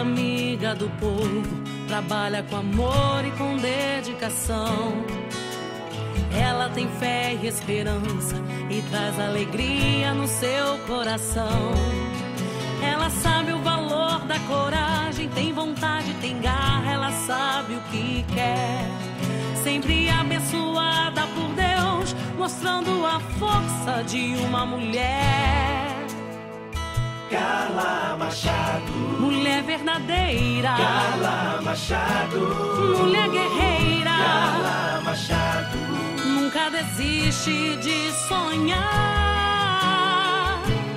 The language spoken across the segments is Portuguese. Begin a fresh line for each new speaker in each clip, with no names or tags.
amiga do povo, trabalha com amor e com dedicação. Ela tem fé e esperança e traz alegria no seu coração. Ela sabe o valor da coragem, tem vontade, tem garra, ela sabe o que quer. Sempre abençoada por Deus, mostrando a força de uma mulher.
Carla Machado,
mulher verdadeira.
Carla Machado,
mulher guerreira.
Carla Machado,
nunca desiste de sonhar.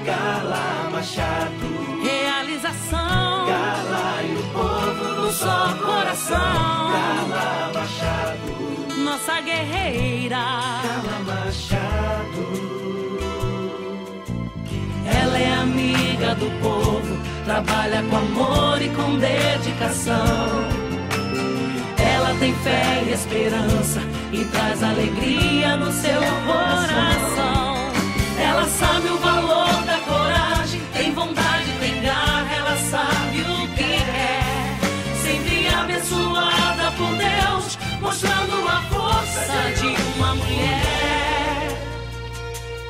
Carla Machado,
realização.
Carla e o povo
num só coração.
Carla Machado,
nossa guerreira.
Carla Machado.
Ela é amiga do povo, trabalha com amor e com dedicação. Ela tem fé e esperança e traz alegria no seu coração. Ela sabe o valor da coragem, tem vontade, tem garra, ela sabe o que quer. Sempre abençoada por Deus, mostrando a força de uma mulher.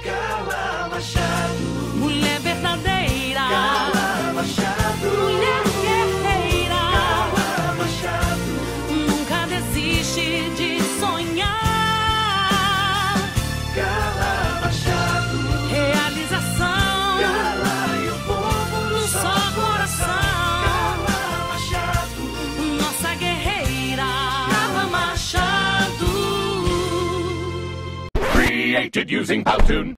Carla Machado,
mulher verdadeira.
Carla Machado,
mulher guerreira.
Carla Machado,
nunca desiste de sonhar.
Carla Machado,
realização.
Carla e o povo
num só coração.
Carla Machado,
nossa guerreira. Carla Machado.
Created using Powtoon.